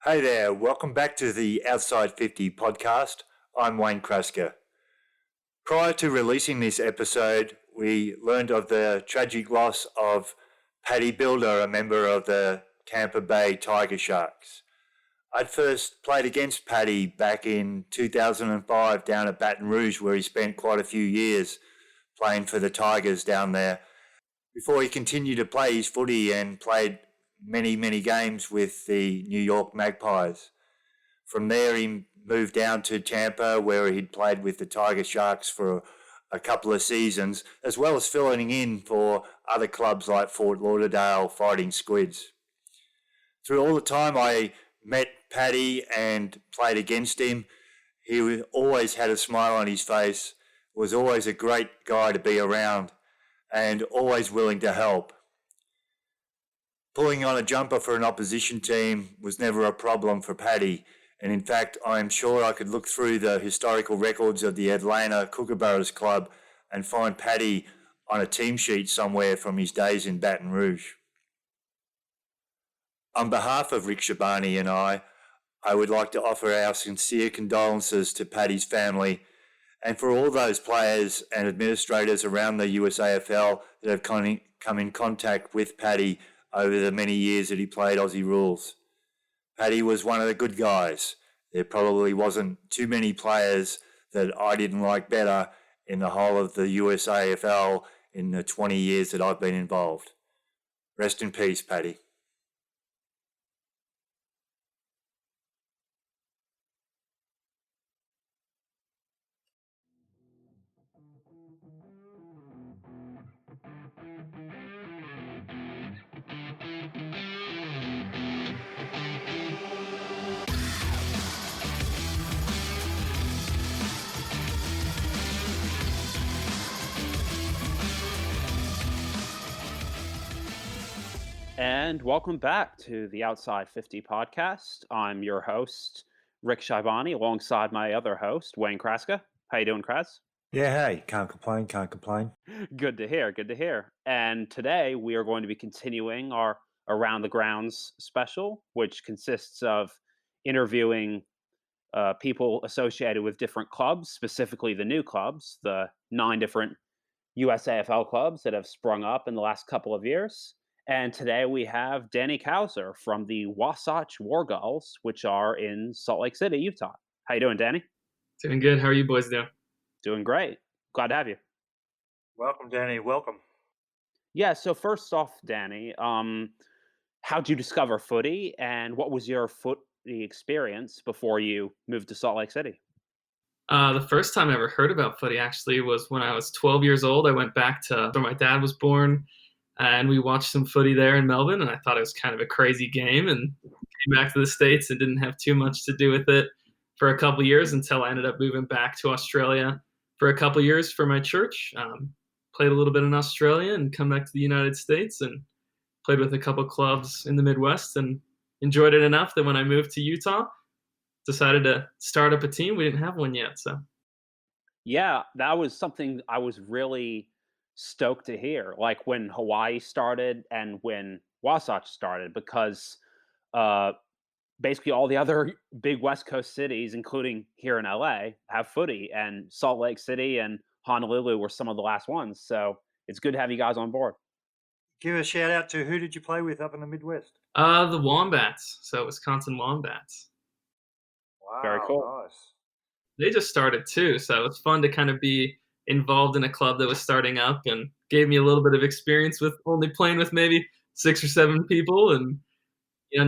Hey there, welcome back to the Outside 50 podcast. I'm Wayne Kraska. Prior to releasing this episode, we learned of the tragic loss of Patrick Bilder, a member of the Tampa Bay Tiger Sharks. I'd first played against Paddy back in 2005 down at Baton Rouge, where he spent quite a few years playing for the Tigers down there, before he continued to play his footy and played many games with the New York Magpies. From there, he moved down to Tampa, where he'd played with the Tiger Sharks for a couple of seasons, as well as filling in for other clubs like Fort Lauderdale Fighting Squids. Through all the time I met Paddy and played against him, he always had a smile on his face, was always a great guy to be around, and always willing to help. Pulling on a jumper for an opposition team was never a problem for Paddy, and in fact, I'm sure I could look through the historical records of the Atlanta Kookaburras Club and find Paddy on a team sheet somewhere from his days in Baton Rouge. On behalf of Rick Shaibani and I would like to offer our sincere condolences to Paddy's family and for all those players and administrators around the USAFL that have come in contact with Paddy over the many years that he played Aussie rules. Paddy was one of the good guys. There probably wasn't too many players that I didn't like better in the whole of the USAFL in the 20 years that I've been involved. Rest in peace, Paddy. And welcome back to the Outside 50 podcast. I'm your host, Rick Shaibani, alongside my other host, Wayne Kraska. How you doing, Kras? Yeah, hey, can't complain. Good to hear. And today we are going to be continuing our Around the Grounds special, which consists of interviewing people associated with different clubs, specifically the new clubs, the 9 different USAFL clubs that have sprung up in the last couple of years. And today we have Danny Kauser from the Wasatch War Gulls, which are in Salt Lake City, Utah. How you doing, Danny? Doing good. How are you boys doing? Doing great. Glad to have you. Welcome, Danny. Welcome. Yeah, so first off, Danny, how'd you discover footy, and what was your footy experience before you moved to Salt Lake City? The first time I ever heard about footy actually was when I was 12 years old. I went back to where my dad was born, and we watched some footy there in Melbourne, and I thought it was kind of a crazy game, and came back to the States and didn't have too much to do with it for a couple years until I ended up moving back to Australia for a couple years for my church. Played a little bit in Australia and come back to the United States and played with a couple clubs in the Midwest and enjoyed it enough that when I moved to Utah, decided to start up a team. We didn't have one yet, so. Yeah, that was something I was really stoked to hear, like when Hawaii started and when Wasatch started, because basically all the other big West Coast cities, including here in LA, have footy, and Salt Lake City and Honolulu were some of the last ones. So it's good to have you guys on board. Give a shout out to who did you play with up in the Midwest? The Wombats, so Wisconsin Wombats. Wow, Very cool. Nice. They just started too, so it's fun to kind of be involved in a club that was starting up and gave me a little bit of experience with only playing with maybe 6 or 7 people and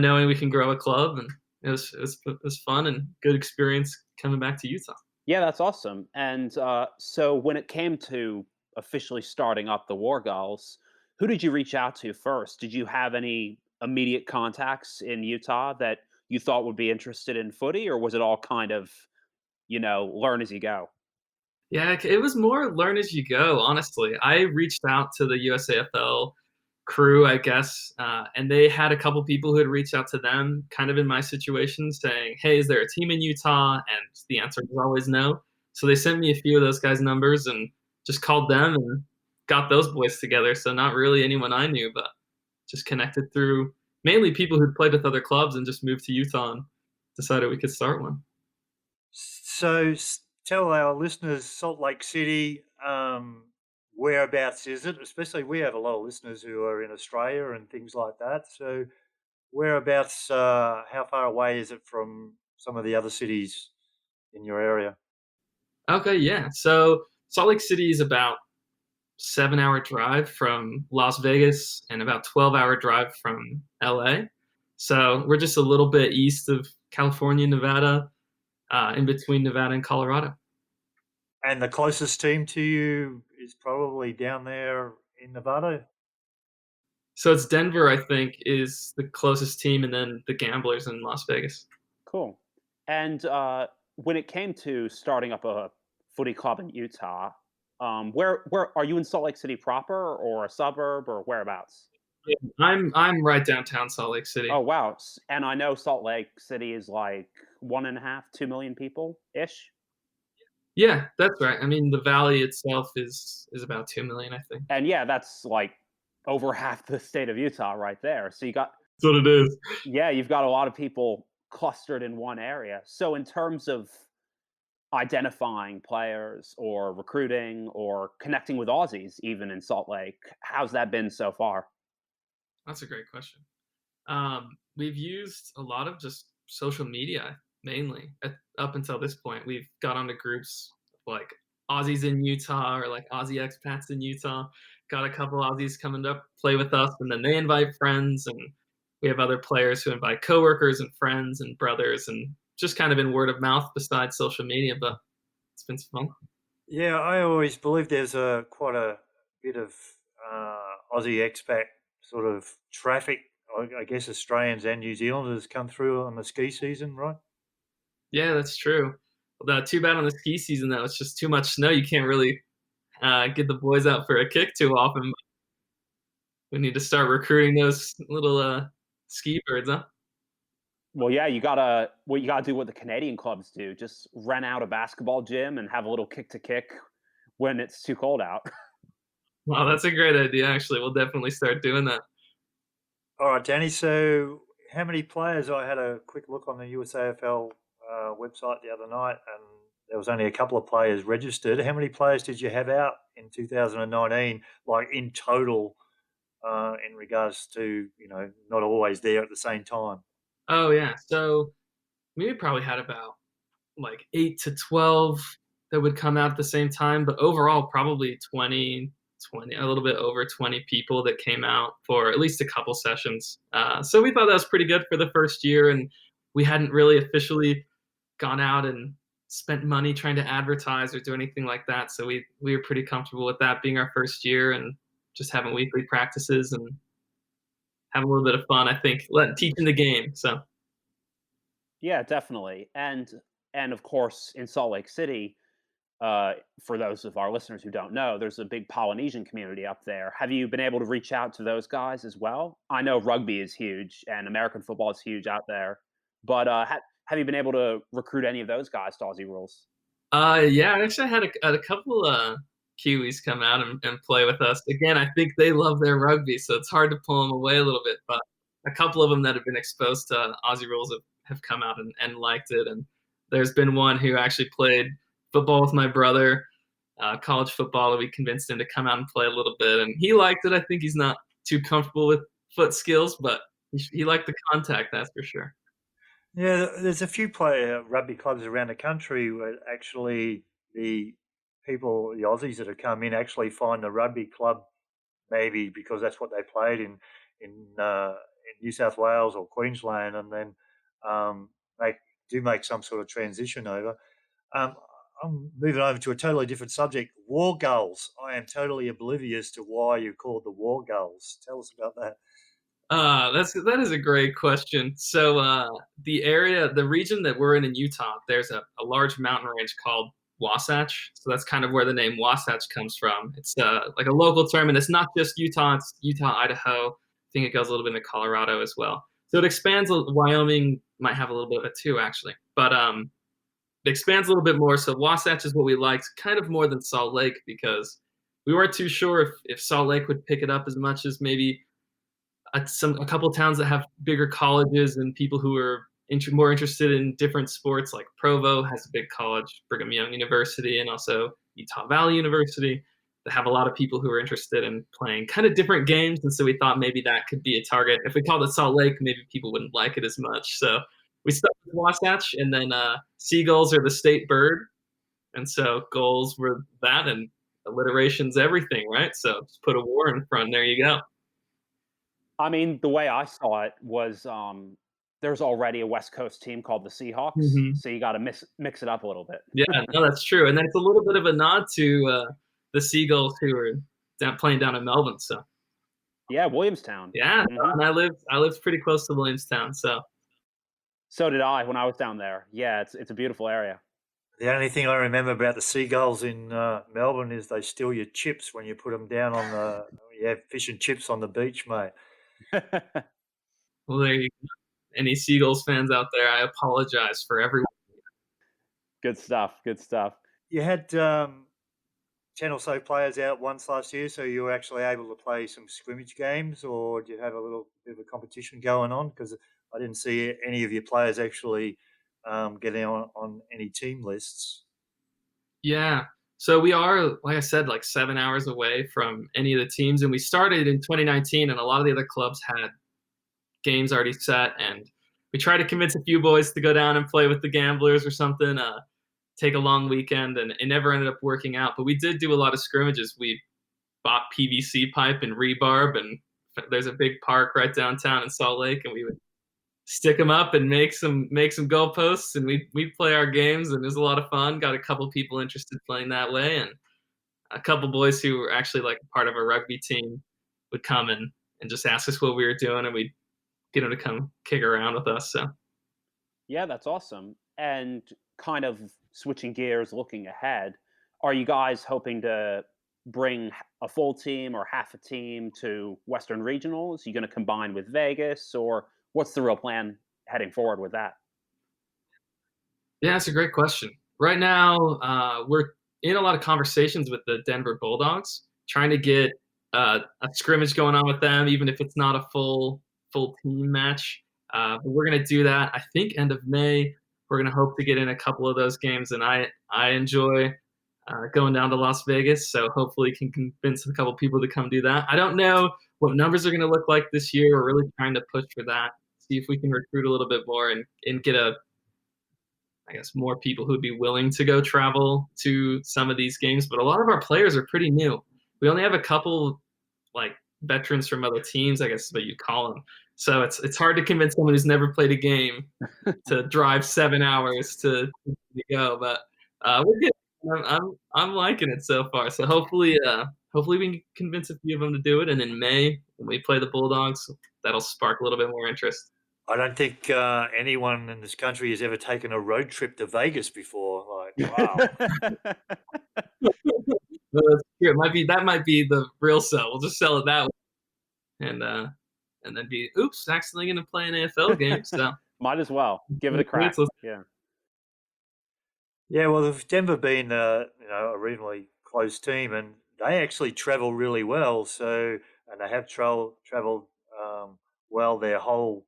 knowing we can grow a club, and it was fun and good experience coming back to Utah. Yeah, that's awesome. And so when it came to officially starting up the War Gulls, who did you reach out to first? Did you have any immediate contacts in Utah that you thought would be interested in footy, or was it all kind of, learn as you go? Yeah, it was more learn as you go, honestly. I reached out to the USAFL crew, I guess, and they had a couple people who had reached out to them kind of in my situation saying, hey, is there a team in Utah? And the answer was always no. So they sent me a few of those guys' numbers and just called them and got those boys together. So not really anyone I knew, but just connected through mainly people who played with other clubs and just moved to Utah and decided we could start one. So tell our listeners, Salt Lake City, whereabouts is it? Especially we have a lot of listeners who are in Australia and things like that. So whereabouts, how far away is it from some of the other cities in your area? Okay, yeah. So Salt Lake City is about 7-hour drive from Las Vegas and about 12-hour drive from LA. So we're just a little bit east of California, Nevada, in between Nevada and Colorado. And the closest team to you is probably down there in Nevada? So it's Denver, I think, is the closest team, and then the Gamblers in Las Vegas. Cool. And when it came to starting up a footy club in Utah, where are you in Salt Lake City proper, or a suburb, or whereabouts? Yeah, I'm right downtown Salt Lake City. Oh wow! And I know Salt Lake City is like 1.5, 2 million people ish. Yeah, that's right. I mean, the valley itself is about 2 million, I think. And yeah, that's like over half the state of Utah right there. So you got, That's what it is. yeah, you've got a lot of people clustered in one area. So in terms of identifying players or recruiting or connecting with Aussies, even in Salt Lake, how's that been so far? That's a great question. We've used a lot of just social media mainly up until this point. We've got onto groups like Aussies in Utah or like Aussie expats in Utah. Got a couple Aussies coming up play with us, and then they invite friends, and we have other players who invite coworkers and friends and brothers, and just kind of in word of mouth besides social media. But it's been fun. Yeah, I always believe there's quite a bit of Aussie expat sort of traffic. I guess Australians and New Zealanders come through on the ski season, right? Yeah, that's true. Too bad on the ski season though. It's just too much snow. You can't really get the boys out for a kick too often. We need to start recruiting those little ski birds, huh? Well, yeah, you gotta do what the Canadian clubs do. Just rent out a basketball gym and have a little kick to kick when it's too cold out. Wow, that's a great idea. Actually, we'll definitely start doing that. All right, Danny. So, how many players? I had a quick look on the USAFL website the other night, and there was only a couple of players registered. How many players did you have out in 2019, like in total, in regards to not always there at the same time? Oh yeah, so we probably had about like 8 to 12 that would come out at the same time, but overall probably 20, a little bit over 20 people that came out for at least a couple sessions. So we thought that was pretty good for the first year, and we hadn't really officially gone out and spent money trying to advertise or do anything like that. So we were pretty comfortable with that being our first year and just having weekly practices and having a little bit of fun. I think teaching the game. So Yeah, definitely. And of course, in Salt Lake City, for those of our listeners who don't know, there's a big Polynesian community up there. Have you been able to reach out to those guys as well? I know rugby is huge and American football is huge out there, but have you been able to recruit any of those guys to Aussie Rules? yeah, I actually had a couple Kiwis come out and play with us. Again, I think they love their rugby, so it's hard to pull them away a little bit. But a couple of them that have been exposed to Aussie Rules have come out and liked it. And there's been one who actually played football with my brother, college football. We convinced him to come out and play a little bit, and he liked it. I think he's not too comfortable with foot skills, but he liked the contact, that's for sure. Yeah, there's a few rugby clubs around the country where actually the people, the Aussies that have come in, actually find the rugby club maybe because that's what they played in New South Wales or Queensland, and then they do make some sort of transition over. Um, I'm moving over to a totally different subject. War Gulls. I am totally oblivious to why you're called the War Gulls. Tell us about that. That is a great question. So the region that we're in Utah, there's a large mountain range called Wasatch. So that's kind of where the name Wasatch comes from. It's like a local term, and it's not just Utah. It's Utah, Idaho. I think it goes a little bit into Colorado as well. So it expands. Wyoming might have a little bit of it too, actually. But it expands a little bit more. So Wasatch is what we liked kind of more than Salt Lake because we weren't too sure if Salt Lake would pick it up as much as maybe a couple towns that have bigger colleges and people who are more interested in different sports. Like Provo has a big college, Brigham Young University, and also Utah Valley University, that have a lot of people who are interested in playing kind of different games. And so we thought maybe that could be a target. If we called it Salt Lake, maybe people wouldn't like it as much. So we stuck with Wasatch, and then seagulls are the state bird, and so goals were that, and alliteration's everything, right? So just put a war in front, and there you go. I mean, the way I saw it was, there's already a West Coast team called the Seahawks, Mhm. so you gotta mix it up a little bit. Yeah, no, that's true, and then it's a little bit of a nod to the Seagulls who are playing down in Melbourne. So Yeah, Williamstown. yeah, Mhm. and I lived pretty close to Williamstown. So So did I when I was down there. Yeah, it's a beautiful area. The only thing I remember about the seagulls in Melbourne is they steal your chips when you put them down on the fish and chips on the beach, mate. well, there you go. Any Seagulls fans out there, I apologize for everyone. Good stuff, good stuff. You had 10 or so players out once last year, so you were actually able to play some scrimmage games, or do you have a little bit of a competition going on? Because I didn't see any of your players actually getting on any team lists. Yeah. So we are, like I said, like 7 hours away from any of the teams, and we started in 2019, and a lot of the other clubs had games already set, and we tried to convince a few boys to go down and play with the Gamblers or something, take a long weekend, and it never ended up working out. But we did do a lot of scrimmages. We bought PVC pipe and rebarb, and there's a big park right downtown in Salt Lake, and we would stick them up and make some goalposts, and we'd play our games, and it was a lot of fun. Got a couple people interested playing that way, and a couple boys who were actually like part of a rugby team would come and just ask us what we were doing, and we'd get them to come kick around with us. So Yeah, that's awesome. And kind of switching gears, looking ahead, are you guys hoping to bring a full team or half a team to Western Regionals? You going to combine with Vegas, or what's the real plan heading forward with that? yeah, that's a great question. Right now, we're in a lot of conversations with the Denver Bulldogs, trying to get a scrimmage going on with them, even if it's not a full team match. But we're gonna do that. I think end of May. We're gonna hope to get in a couple of those games, and I enjoy going down to Las Vegas, so hopefully can convince a couple people to come do that. I don't know what numbers are gonna look like this year. We're really trying to push for that. See if we can recruit a little bit more and get I guess more people who'd be willing to go travel to some of these games. But a lot of our players are pretty new. We only have a couple like veterans from other teams, I guess is what you call them. So it's hard to convince someone who's never played a game to drive 7 hours to go. But we're good. I'm liking it so far. So hopefully we can convince a few of them to do it. And in May when we play the Bulldogs, that'll spark a little bit more interest. I don't think anyone in this country has ever taken a road trip to Vegas before. Like, wow. No, that's true. That might be the real sell. We'll just sell it that way, and then be oops, accidentally going to play an AFL game. So Might as well give it a crack. Yeah. Yeah, well, with Denver being a reasonably close team, and they actually travel really well. So, and they have traveled well their whole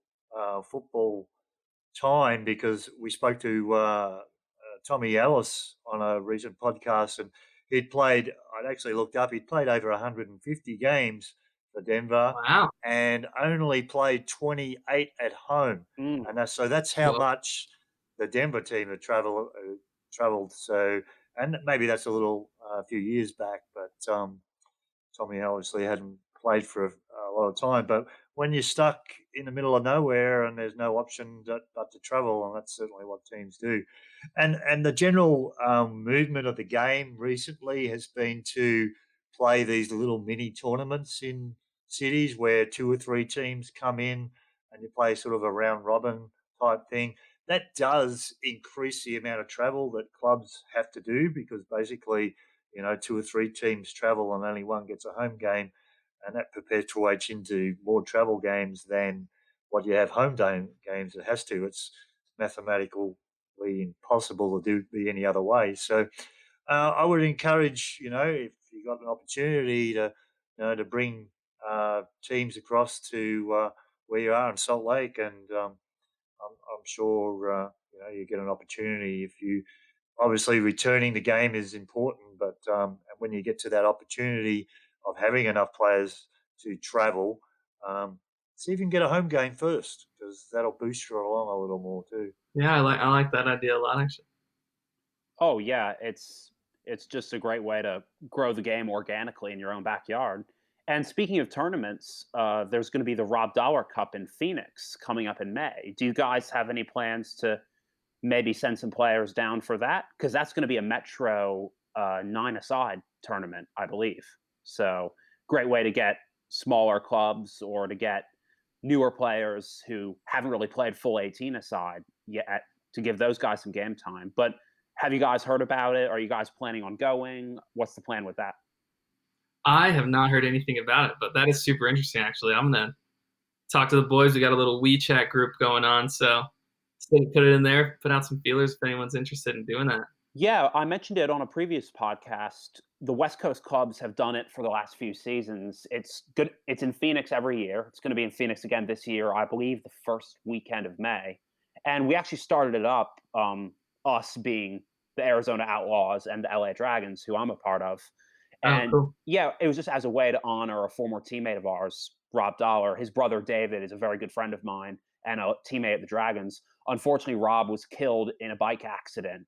football time, because we spoke to Tommy Ellis on a recent podcast, and he'd played. I'd actually looked up. He'd played over 150 games for Denver, wow. and only played 28 at home, Mm. and that's how Well, much the Denver team had traveled. So, and maybe that's a little a few years back, but Tommy obviously hadn't played for a lot of time. But when you're stuck in the middle of nowhere and there's no option but to travel, and that's certainly what teams do. And the general movement of the game recently has been to play these little mini tournaments in cities where two or three teams come in and you play sort of a round robin type thing. That does increase the amount of travel that clubs have to do, because basically, two or three teams travel and only one gets a home game, and that perpetuates into more travel games than what you have home games. It has to. It's mathematically impossible to be any other way. So I would encourage, if you got an opportunity to bring teams across to where you are in Salt Lake, and I'm sure you get an opportunity. If you obviously returning the game is important, but when you get to that opportunity of having enough players to travel, see if you can get a home game first, because that'll boost you along a little more too. Yeah, I like that idea a lot, actually. Oh yeah, it's just a great way to grow the game organically in your own backyard. And speaking of tournaments, there's going to be the Rob Dollar Cup in Phoenix coming up in May. Do you guys have any plans to maybe send some players down for that? Because that's going to be a Metro 9-a-side tournament, I believe. So great way to get smaller clubs or to get newer players who haven't really played full 18-a-side yet, to give those guys some game time. But have you guys heard about it? Are you guys planning on going? What's the plan with that? I have not heard anything about it, but that is super interesting, actually. I'm going to talk to the boys. We got a little WeChat group going on, so put it in there, put out some feelers if anyone's interested in doing that. Yeah, I mentioned it on a previous podcast. The West Coast clubs have done it for the last few seasons. It's good. It's in Phoenix every year. It's going to be in Phoenix again this year, I believe, the first weekend of May. And we actually started it up, us being the Arizona Outlaws and the LA Dragons, who I'm a part of. And cool. yeah, it was just as a way to honor a former teammate of ours, Rob Dollar. His brother David is a very good friend of mine and a teammate at the Dragons. Unfortunately, Rob was killed in a bike accident,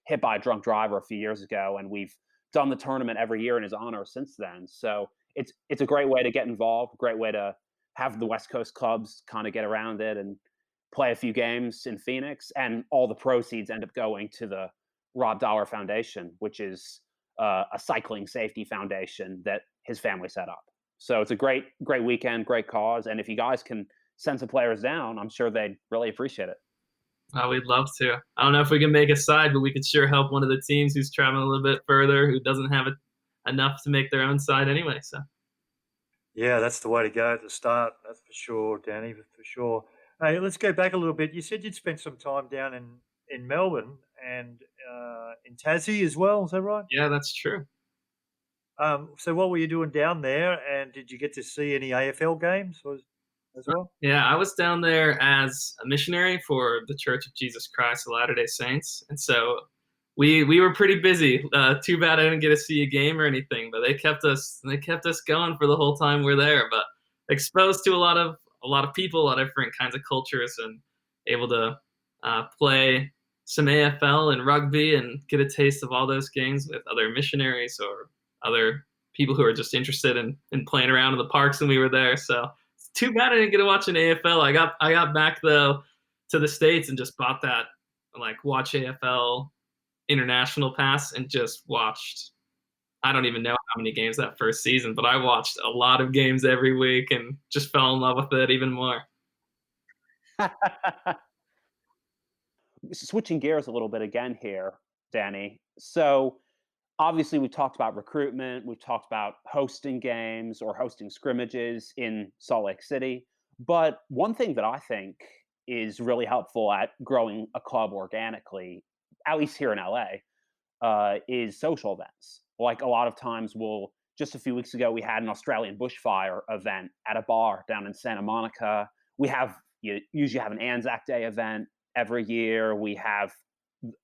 hit by a drunk driver a few years ago, and we've done the tournament every year in his honor since then. So it's a great way to get involved, great way to have the West Coast clubs kind of get around it and play a few games in Phoenix, and all the proceeds end up going to the Rob Dollar Foundation, which is a cycling safety foundation that his family set up. So it's a great weekend, great cause, and if you guys can send some players down, I'm sure they'd really appreciate it. We'd love to. I don't know if we can make a side, but we could sure help one of the teams who's traveling a little bit further, who doesn't have enough to make their own side anyway. So, yeah, that's the way to go at the start. That's for sure, Danny, for sure. Hey, let's go back a little bit. You said you'd spent some time down in Melbourne and in Tassie as well. Is that right? Yeah, that's true. So what were you doing down there, and did you get to see any AFL games as well? Yeah, I was down there as a missionary for the Church of Jesus Christ of Latter-day Saints, and so we were pretty busy. Too bad I didn't get to see a game or anything, but they kept us going for the whole time we're there. But exposed to a lot of people, a lot of different kinds of cultures, and able to play some AFL and rugby and get a taste of all those games with other missionaries or other people who are just interested in playing around in the parks when we were there. So it's too bad I didn't get to watch an AFL. I got back though to the States and just bought that watch AFL international pass and just watched, I don't even know how many games that first season, but I watched a lot of games every week and just fell in love with it even more. Switching gears a little bit again here, Danny. So obviously we talked about recruitment, we've talked about hosting games or hosting scrimmages in Salt Lake City. But one thing that I think is really helpful at growing a club organically, at least here in LA, is social events. Like a lot of times just a few weeks ago, we had an Australian bushfire event at a bar down in Santa Monica. You usually have an Anzac Day event every year. We have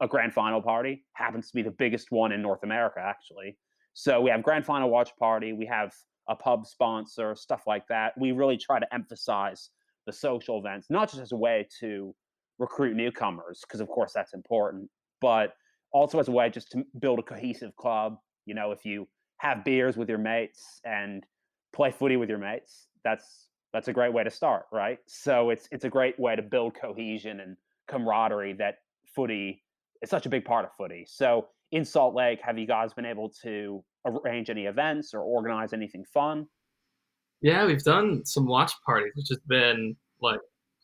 a grand final party, happens to be the biggest one in North America, actually. So we have grand final watch party, we have a pub sponsor, stuff like that. We really try to emphasize the social events, not just as a way to recruit newcomers, because of course that's important, but also as a way just to build a cohesive club. You know, if you have beers with your mates and play footy with your mates, that's a great way to start, right? So it's a great way to build cohesion and camaraderie that footy is such a big part of footy. So in Salt Lake, have you guys been able to arrange any events or organize anything fun? Yeah, we've done some watch parties, which has been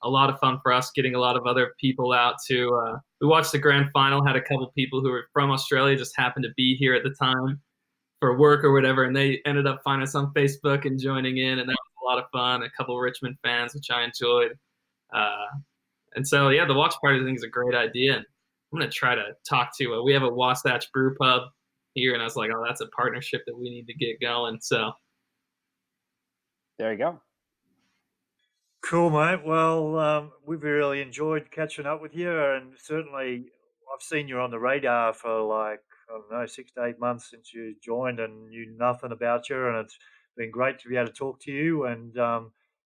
a lot of fun for us, getting a lot of other people out to we watched the grand final, had a couple people who were from Australia just happened to be here at the time for work or whatever, and they ended up finding us on Facebook and joining in, and that was a lot of fun. A couple of Richmond fans, which I enjoyed. And so, yeah, the watch party I think is a great idea. And I'm going to try to talk to, we have a Wasatch Brew Pub here, and I was like, oh, that's a partnership that we need to get going. So There you go. Cool, mate. Well, we've really enjoyed catching up with you, and certainly I've seen you on the radar for like, I don't know, 6 to 8 months since you joined and knew nothing about you, and it's been great to be able to talk to you and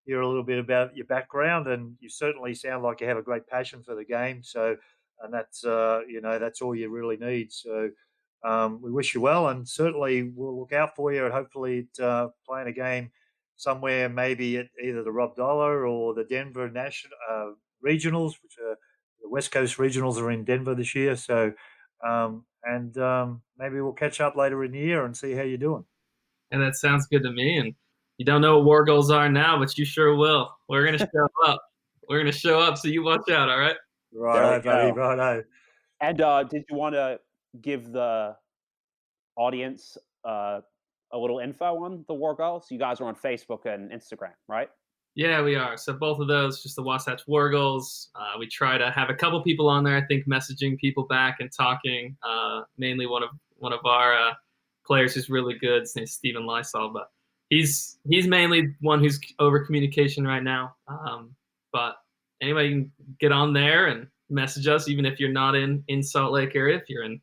hear a little bit about your background, and you certainly sound like you have a great passion for the game. So, and that's, that's all you really need. So we wish you well, and certainly we'll look out for you, and hopefully playing a game somewhere, maybe at either the Rob Dollar or the Denver National Regionals, which are the West Coast Regionals are in Denver this year. So, maybe we'll catch up later in the year and see how you're doing. And that sounds good to me. And you don't know what War Gulls are now, but you sure will. We're going to show up. We're going to show up, so you watch out, all right? Righto, buddy, righto. And did you want to give the audience a little info on the War Gulls? You guys are on Facebook and Instagram, right? Yeah, we are. So both of those, just the Wasatch War Gulls. We try to have a couple people on there, I think, messaging people back and talking. Mainly one of our players who's really good. His name's Stephen Lysol, but he's mainly one who's over communication right now. But anyway, you can get on there and message us, even if you're not in Salt Lake area. If you're in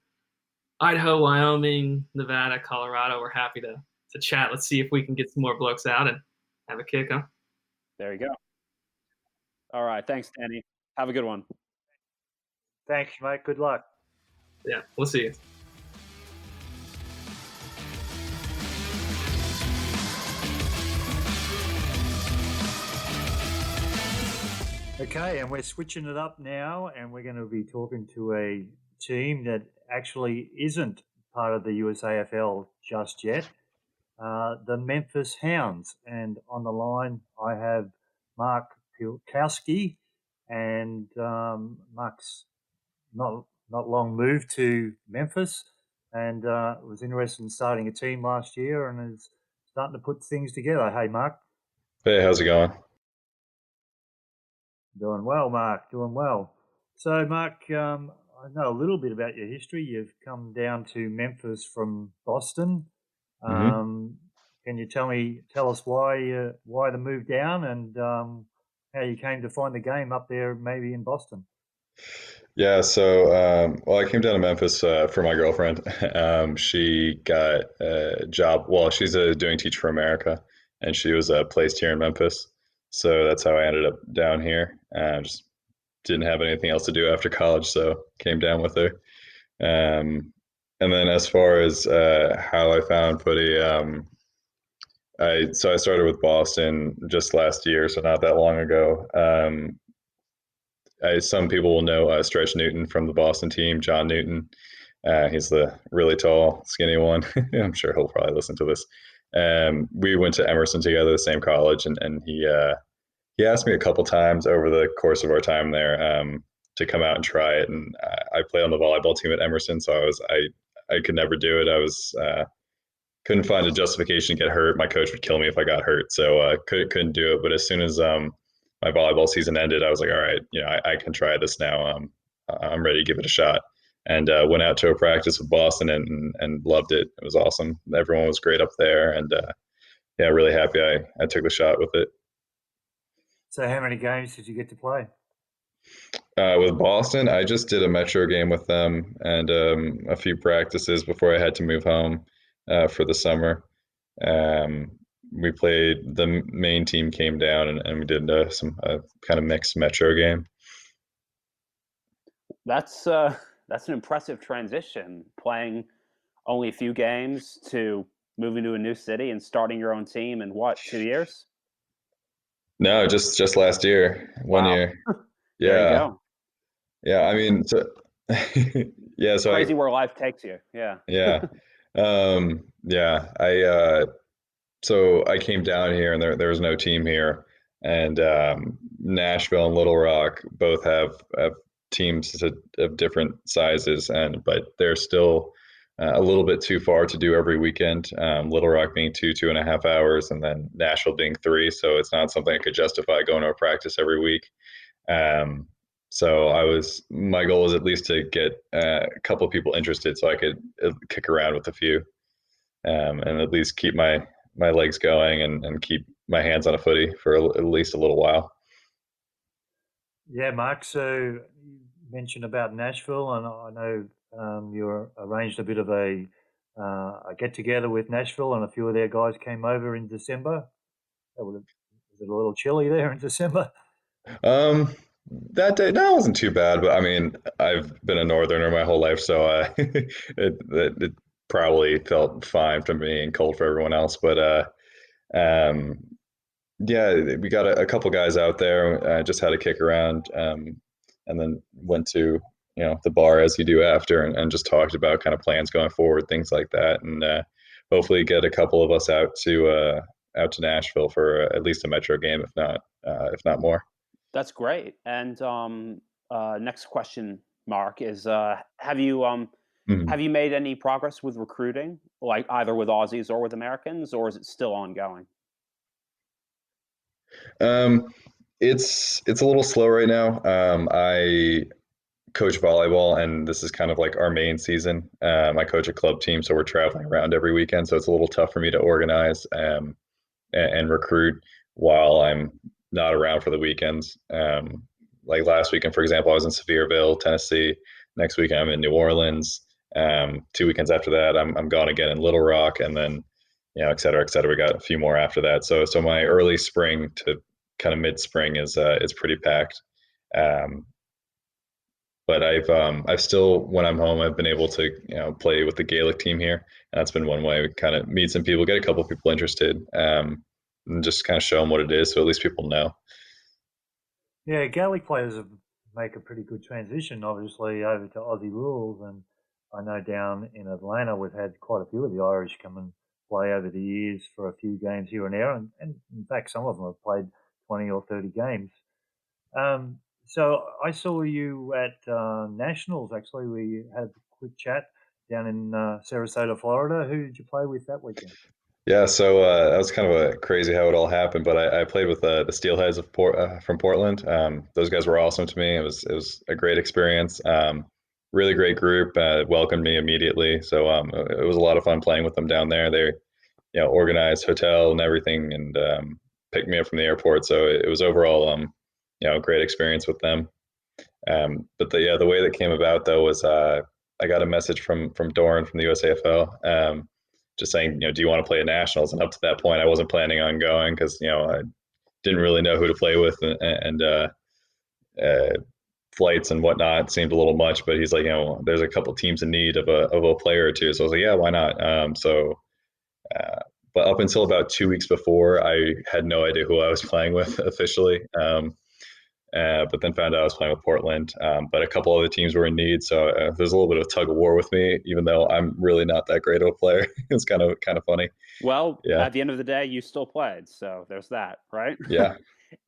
Idaho, Wyoming, Nevada, Colorado, we're happy to chat. Let's see if we can get some more blokes out and have a kick, huh? There you go. All right. Thanks, Danny. Have a good one. Thanks, mate. Good luck. Yeah, we'll see you. Okay, and we're switching it up now, and we're going to be talking to a team that actually isn't part of the USAFL just yet, the Memphis Hounds. And on the line, I have Mark Piorkowski, and Mark's not long moved to Memphis, and was interested in starting a team last year, and is starting to put things together. Hey, Mark. Hey, how's it going? Doing well, Mark. Doing well. So, Mark, I know a little bit about your history. You've come down to Memphis from Boston. Can you tell us why the move down, and how you came to find the game up there, maybe in Boston? Yeah, so I came down to Memphis for my girlfriend. She got a job. Well, she's doing Teach for America, and she was placed here in Memphis. So that's how I ended up down here. Just didn't have anything else to do after college, so came down with her. And then as far as how I found footy, I started with Boston just last year, so not that long ago. Some people will know Stretch Newton from the Boston team, John Newton. He's the really tall, skinny one. I'm sure he'll probably listen to this. We went to Emerson together, the same college, and he asked me a couple times over the course of our time there to come out and try it. And I played on the volleyball team at Emerson, so I could never do it. I was couldn't find a justification to get hurt. My coach would kill me if I got hurt, so couldn't do it. But as soon as my volleyball season ended, I was like, all right, I can try this now. I'm ready to give it a shot. And went out to a practice with Boston and loved it. It was awesome. Everyone was great up there, and really happy I took the shot with it. So how many games did you get to play? With Boston, I just did a Metro game with them and a few practices before I had to move home for the summer. We played, the main team came down and we did some kind of mixed Metro game. That's an impressive transition, playing only a few games to moving to a new city and starting your own team in 2 years? No, just last year, 1 year. Yeah. There you go. Yeah, I mean, so yeah, so crazy where life takes you. Yeah. Yeah. So I came down here and there was no team here, and Nashville and Little Rock both have teams of different sizes, but they're still a little bit too far to do every weekend. Little Rock being 2.5 hours, and then Nashville being 3. So it's not something I could justify going to a practice every week. So my goal was at least to get a couple of people interested so I could kick around with a few, and at least keep my legs going and keep my hands on a footy for at least a little while. Yeah, Mark. So you mentioned about Nashville, and I know you arranged a bit of a get together with Nashville, and a few of their guys came over in December. Was it a little chilly there in December? That day, no, it wasn't too bad, but I mean, I've been a northerner my whole life, so it probably felt fine for me and cold for everyone else. But um, yeah, we got a couple guys out there. Just had a kick around, and then went to the bar as you do after, and just talked about kind of plans going forward, things like that, and hopefully get a couple of us out to Nashville for at least a Metro game, if not more. That's great. And next question, Mark, is have you made any progress with recruiting, like either with Aussies or with Americans, or is it still ongoing? It's a little slow right now. I coach volleyball, and this is kind of like our main season. I coach a club team, so we're traveling around every weekend, so it's a little tough for me to organize and recruit while I'm not around for the weekends. Like last weekend, for example, I was in Sevierville, Tennessee. Next weekend, I'm in New Orleans. 2 weekends after that, I'm gone again in Little Rock, and then et cetera, et cetera. We got a few more after that. So my early spring to kind of mid spring is pretty packed. But I've still, when I'm home, I've been able to play with the Gaelic team here, and that's been one way we kind of meet some people, get a couple of people interested, and just kind of show them what it is, so at least people know. Yeah, Gaelic players make a pretty good transition, obviously, over to Aussie rules, and I know down in Atlanta we've had quite a few of the Irish come and play over the years for a few games here and there, and in fact some of them have played 20 or 30 games. So I saw you at Nationals, actually. We had a quick chat down in Sarasota, Florida. Who did you play with that weekend? Yeah, so that was kind of a crazy how it all happened, but I played with the Steelheads from Portland. Those guys were awesome to me. It was a great experience. Really great group. Welcomed me immediately, so it was a lot of fun playing with them down there. They organized hotel and everything, and picked me up from the airport. So it was overall a great experience with them. But the way that came about though was I got a message from Doran from the USAFL. Just saying, do you want to play at Nationals? And up to that point, I wasn't planning on going because, I didn't really know who to play with, and flights and whatnot seemed a little much. But he's like, there's a couple teams in need of a player or two. So I was like, yeah, why not? But up until about 2 weeks before, I had no idea who I was playing with officially. But then found out I was playing with Portland. But a couple other teams were in need, so there's a little bit of tug of war with me, even though I'm really not that great of a player. It's kind of funny. Well, yeah. At the end of the day, you still played, so there's that, right? Yeah.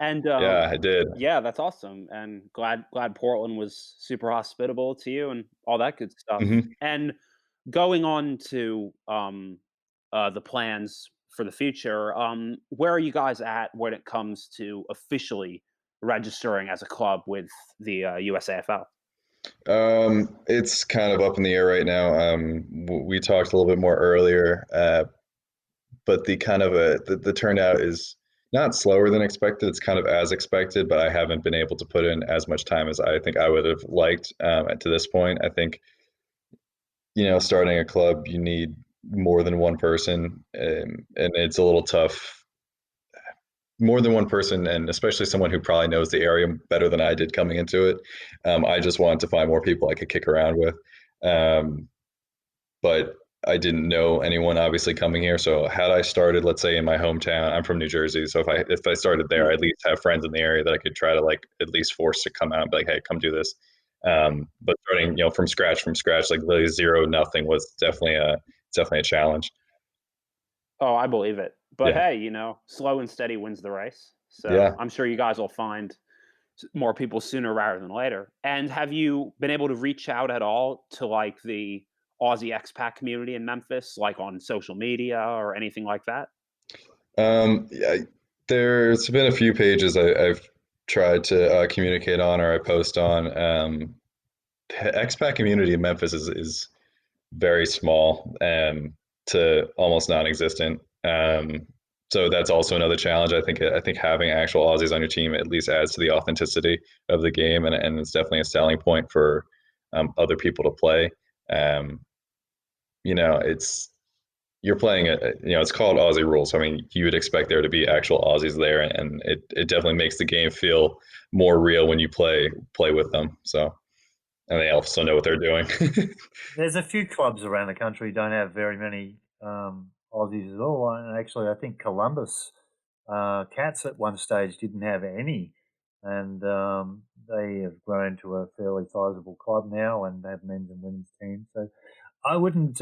And yeah, I did. Yeah, that's awesome, and glad Portland was super hospitable to you and all that good stuff. Mm-hmm. And going on to the plans for the future, where are you guys at when it comes to officially registering as a club with the USAFL? It's kind of up in the air right now. We talked a little bit more earlier, but the kind of the turnout is not slower than expected. It's kind of as expected, but I haven't been able to put in as much time as I think I would have liked to this point. I think, starting a club, you need more than one person, and it's a little tough. More than one person, and especially someone who probably knows the area better than I did coming into it. I just wanted to find more people I could kick around with. But I didn't know anyone obviously coming here. So had I started, let's say in my hometown, I'm from New Jersey. So if I started there, I at least have friends in the area that I could try to at least force to come out and be like, hey, come do this. But starting, from scratch, like literally 0, nothing was definitely a challenge. Oh, I believe it. But Yeah. hey, slow and steady wins the race. So Yeah. I'm sure you guys will find more people sooner rather than later. And have you been able to reach out at all to the Aussie expat community in Memphis, like on social media or anything like that? Yeah, there's been a few pages I've tried to communicate on or I post on. The expat community in Memphis is very small to almost non-existent. So that's also another challenge. I think having actual Aussies on your team at least adds to the authenticity of the game, and it's definitely a selling point for other people to play. Um, it's you're playing it's called Aussie rules. So, I mean, you would expect there to be actual Aussies there, and it definitely makes the game feel more real when you play with them. So, and they also know what they're doing. There's a few clubs around the country don't have very many Aussies at all. And actually, I think Columbus Cats at one stage didn't have any, and they have grown to a fairly sizable club now and have men's and women's teams. So I wouldn't,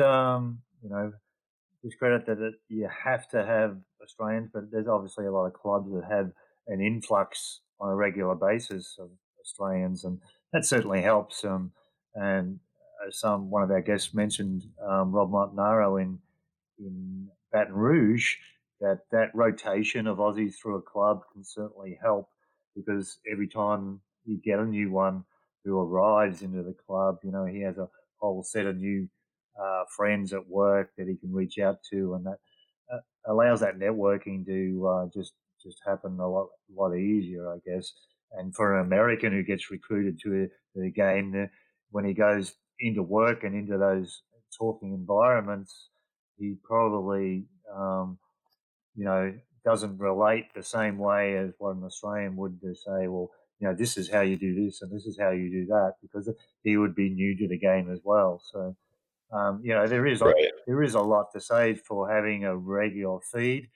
discredit that you have to have Australians, but there's obviously a lot of clubs that have an influx on a regular basis of Australians, and that certainly helps. And as one of our guests mentioned, Rob Montanaro in Baton Rouge, that rotation of Aussies through a club can certainly help, because every time you get a new one who arrives into the club, he has a whole set of new friends at work that he can reach out to, and that allows that networking to just happen a lot easier, I guess. And for an American who gets recruited to the game, when he goes into work and into those talking environments, he probably doesn't relate the same way as what an Australian would to say, well, this is how you do this and this is how you do that, because he would be new to the game as well. So there is Right. there is a lot to say for having a regular feed,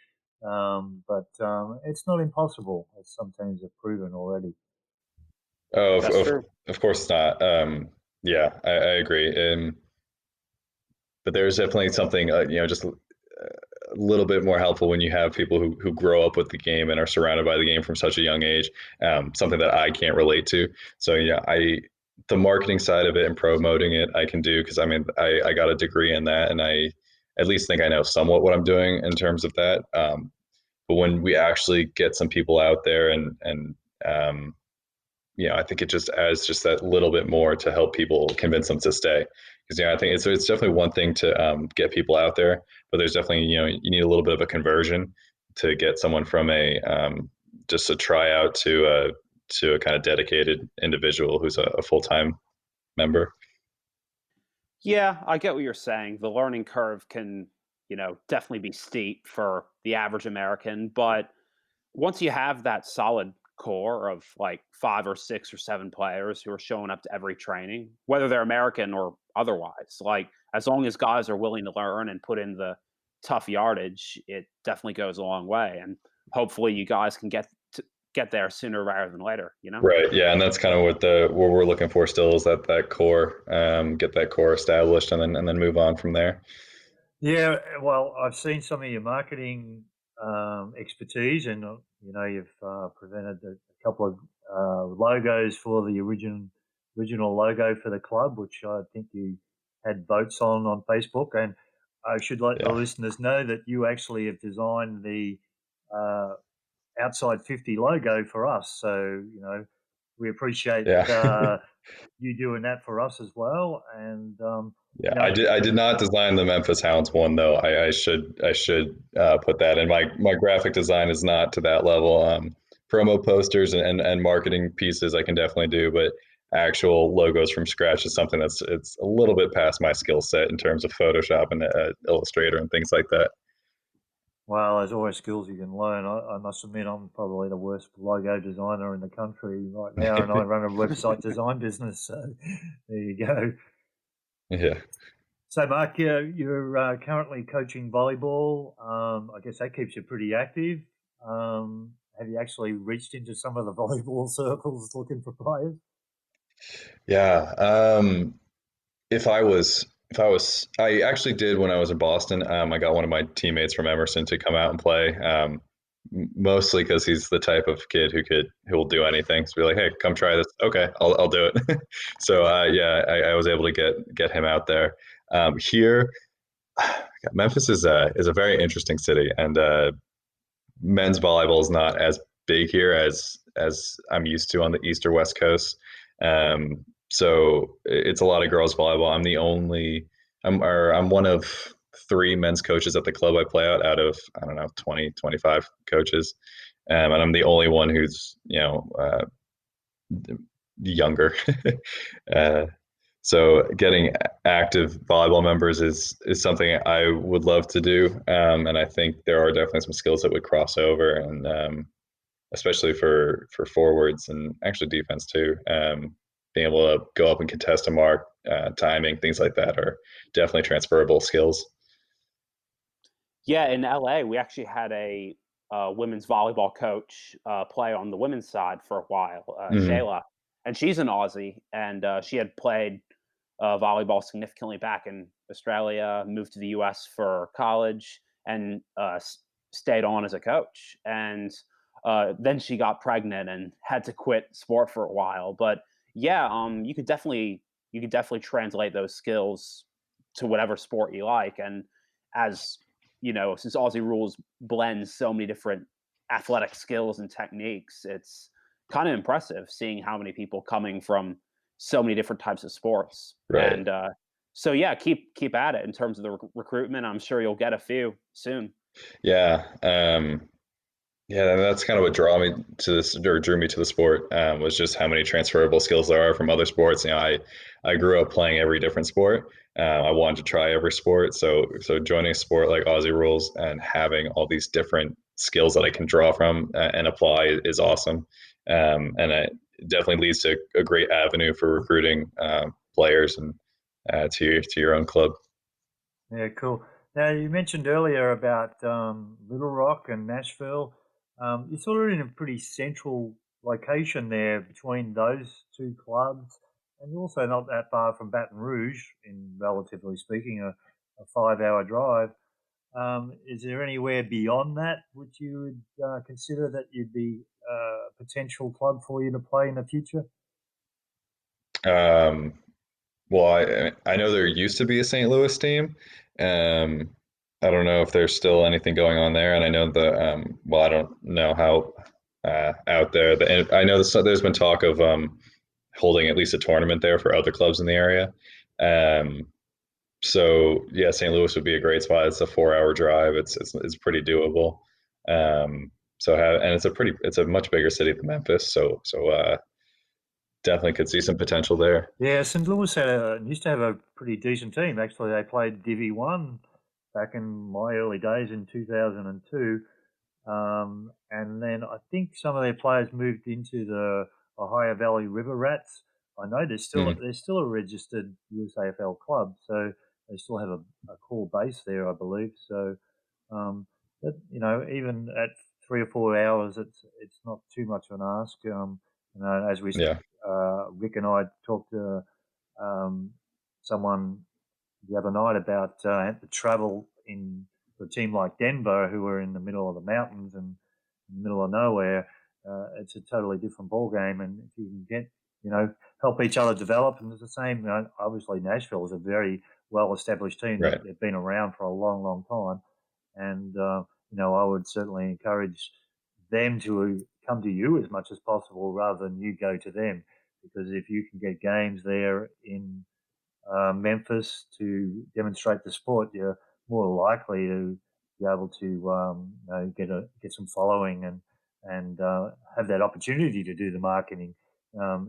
but it's not impossible, as some teams have proven already. Oh, That's true. of course not. Yeah, I agree. But there's definitely something, just a little bit more helpful when you have people who grow up with the game and are surrounded by the game from such a young age. Something that I can't relate to. So yeah, the marketing side of it and promoting it I can do, because I mean I got a degree in that, and I at least think I know somewhat what I'm doing in terms of that. But when we actually get some people out there and I think it just adds just that little bit more to help people convince them to stay. Because I think it's definitely one thing to get people out there, but there's definitely you need a little bit of a conversion to get someone from a just a tryout to a kind of dedicated individual who's a full-time member. Yeah, I get what you're saying. The learning curve can, definitely be steep for the average American, but once you have that solid core of like 5 or 6 or 7 players who are showing up to every training, whether they're American or otherwise, like as long as guys are willing to learn and put in the tough yardage, it definitely goes a long way. And hopefully you guys can get there sooner rather than later, Right. Yeah, and that's kind of what we're looking for still, is that core, get that core established, and then move on from there. Yeah, well, I've seen some of your marketing expertise, and you've presented a couple of logos for the original logo for the club, which I think you had votes on Facebook. And I should let the listeners know that you actually have designed the outside 50 logo for us. So we appreciate you doing that for us as well. And I did not design the Memphis Hounds one, though. I should put that in. My graphic design is not to that level. Promo posters and marketing pieces I can definitely do, but actual logos from scratch is something it's a little bit past my skill set in terms of Photoshop and Illustrator and things like that. Well, there's always skills you can learn. I must admit, I'm probably the worst logo designer in the country right now, and I run a website design business. So there you go. Yeah. So, Mark, you're currently coaching volleyball. I guess that keeps you pretty active. Have you actually reached into some of the volleyball circles looking for players? Yeah. I actually did when I was in Boston. I got one of my teammates from Emerson to come out and play. Mostly because he's the type of kid who will do anything. So be like, hey, come try this. Okay, I'll do it. So I was able to get him out there. Here, Memphis is a very interesting city, and men's volleyball is not as big here as I'm used to on the East or West Coast. So it's a lot of girls volleyball. I'm one of 3 men's coaches at the club I play out of, I don't know, 20, 25 coaches. And I'm the only one who's, younger. So getting active volleyball members is something I would love to do. And I think there are definitely some skills that would cross over, and especially for forwards and actually defense too. Being able to go up and contest a mark, timing, things like that are definitely transferable skills. Yeah, in LA, we actually had a women's volleyball coach play on the women's side for a while, Shayla, and she's an Aussie, and she had played volleyball significantly back in Australia, moved to the US for college, and stayed on as a coach. And then she got pregnant and had to quit sport for a while. But yeah, you could definitely translate those skills to whatever sport you like. And as you know, since Aussie Rules blends so many different athletic skills and techniques, it's kind of impressive seeing how many people coming from so many different types of sports. Right. And so yeah, keep at it in terms of the recruitment. I'm sure you'll get a few soon. Yeah. Yeah, that's kind of what drew me to this, or drew me to the sport, was just how many transferable skills there are from other sports. I grew up playing every different sport. I wanted to try every sport. So joining a sport like Aussie Rules and having all these different skills that I can draw from and apply is awesome. And it definitely leads to a great avenue for recruiting players and to your own club. Yeah, cool. Now, you mentioned earlier about Little Rock and Nashville. You're sort of in a pretty central location there between those two clubs, and you're also not that far from Baton Rouge, in relatively speaking, a 5-hour drive. Is there anywhere beyond that which you would consider that you'd be a potential club for you to play in the future? Well, I know there used to be a St. Louis team. I don't know if there's still anything going on there, and I know I don't know how out there. I know there's been talk of holding at least a tournament there for other clubs in the area. So yeah, St. Louis would be a great spot. It's a 4-hour drive. It's pretty doable. And it's a much bigger city than Memphis. So definitely could see some potential there. Yeah, St. Louis used to have a pretty decent team. Actually, they played Divi 1 back in my early days in 2002. And then I think some of their players moved into the Ohio Valley River Rats. I know they're still a registered USAFL club, so they still have a core base there, I believe. So, but, even at 3 or 4 hours, it's not too much of an ask. As we Rick and I talked to someone the other night about the travel in for a team like Denver, who are in the middle of the mountains and in the middle of nowhere. It's a totally different ball game, and if you can get help each other develop, and it's the same. Obviously, Nashville is a very well-established team. Right. They've been around for a long, long time, and I would certainly encourage them to come to you as much as possible rather than you go to them, because if you can get games there in Memphis to demonstrate the sport, you're more likely to be able to get some following and have that opportunity to do the marketing.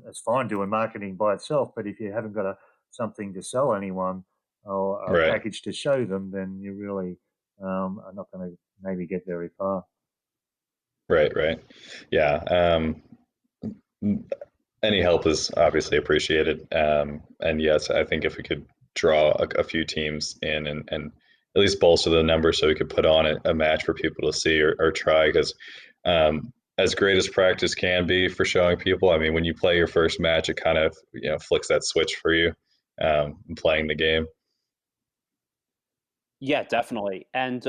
It's fine doing marketing by itself, but if you haven't got something to sell anyone or a package to show them, then you really are not going to maybe get very far. Right. Yeah. Any help is obviously appreciated. And yes, I think if we could draw a few teams in and at least bolster the numbers so we could put on a match for people to see or try, because as great as practice can be for showing people, I mean, when you play your first match, it kind of flicks that switch for you playing the game. Yeah, definitely. And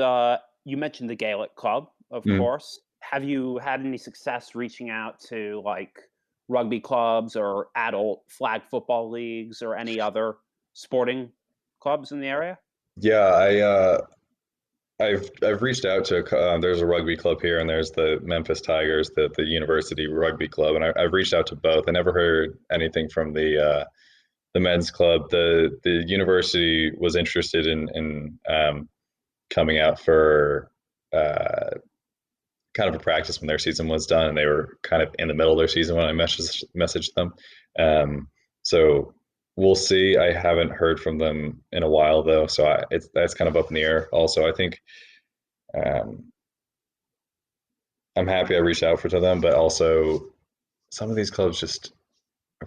you mentioned the Gaelic Club, of course. Have you had any success reaching out to like rugby clubs or adult flag football leagues or any other sporting clubs in the area? Yeah, I've reached out to there's a rugby club here, and there's the Memphis Tigers, the university rugby club, and I've reached out to both. I never heard anything from the the men's club. The university was interested in coming out for kind of a practice when their season was done, and they were kind of in the middle of their season when I messaged them. So we'll see. I haven't heard from them in a while though, so that's kind of up in the air. Also, I think I'm happy I reached out to them, but also some of these clubs just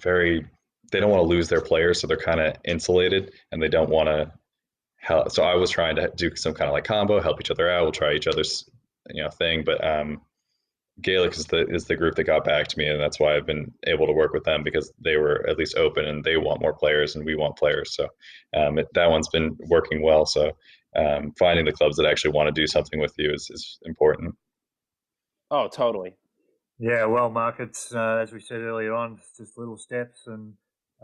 are they don't want to lose their players, so they're kind of insulated, and they don't want to help. So I was trying to do some kind of like combo, help each other out. We'll try each other's thing, but Gaelic is the group that got back to me, and that's why I've been able to work with them, because they were at least open and they want more players and we want players. So that one's been working well. So finding the clubs that actually want to do something with you is important. Oh, totally. Yeah, well, Mark, it's as we said earlier on, it's just little steps, and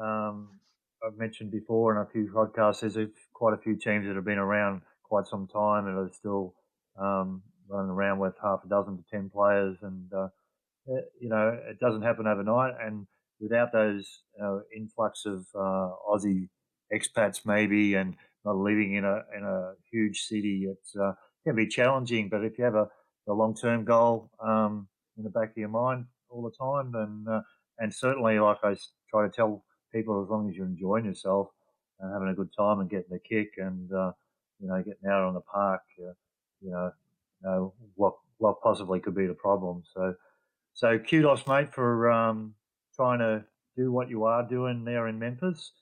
I've mentioned before in a few podcasts, there's quite a few teams that have been around quite some time and are still running around with half a dozen to 10 players, and it doesn't happen overnight. And without those influx of Aussie expats, maybe, and not living in a huge city, it can be challenging. But if you have a long-term goal in the back of your mind all the time, and certainly, like I try to tell people, as long as you're enjoying yourself and having a good time and getting the kick, and getting out on the park, what possibly could be the problem. So kudos, mate, for trying to do what you are doing there in Memphis.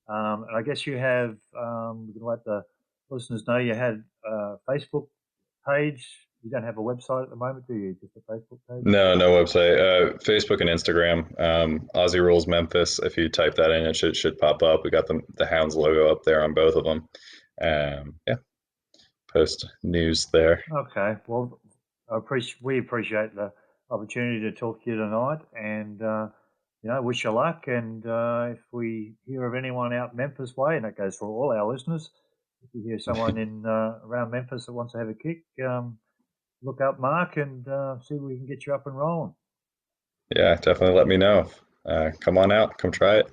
And I guess you have, we can let the listeners know, you had a Facebook page. You don't have a website at the moment, do you? Just a Facebook page? No website. Facebook and Instagram. Aussie Rules Memphis. If you type that in, it should pop up. We got the Hounds logo up there on both of them. Post news there. Okay. Well, we appreciate the opportunity to talk to you tonight, and wish you luck. And if we hear of anyone out Memphis way, and that goes for all our listeners, if you hear someone in around Memphis that wants to have a kick, look up Mark and see if we can get you up and rolling. Yeah, definitely let me know. Come on out. Come try it.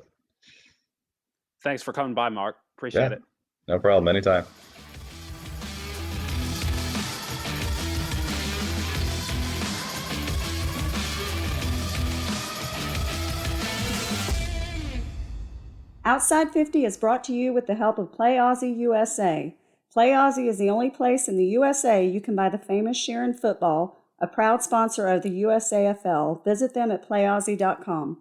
Thanks for coming by, Mark. Appreciate it. No problem. Anytime. Outside 50 is brought to you with the help of Play Aussie USA. Play Aussie is the only place in the USA you can buy the famous Sharon football, a proud sponsor of the USAFL. Visit them at playaussie.com.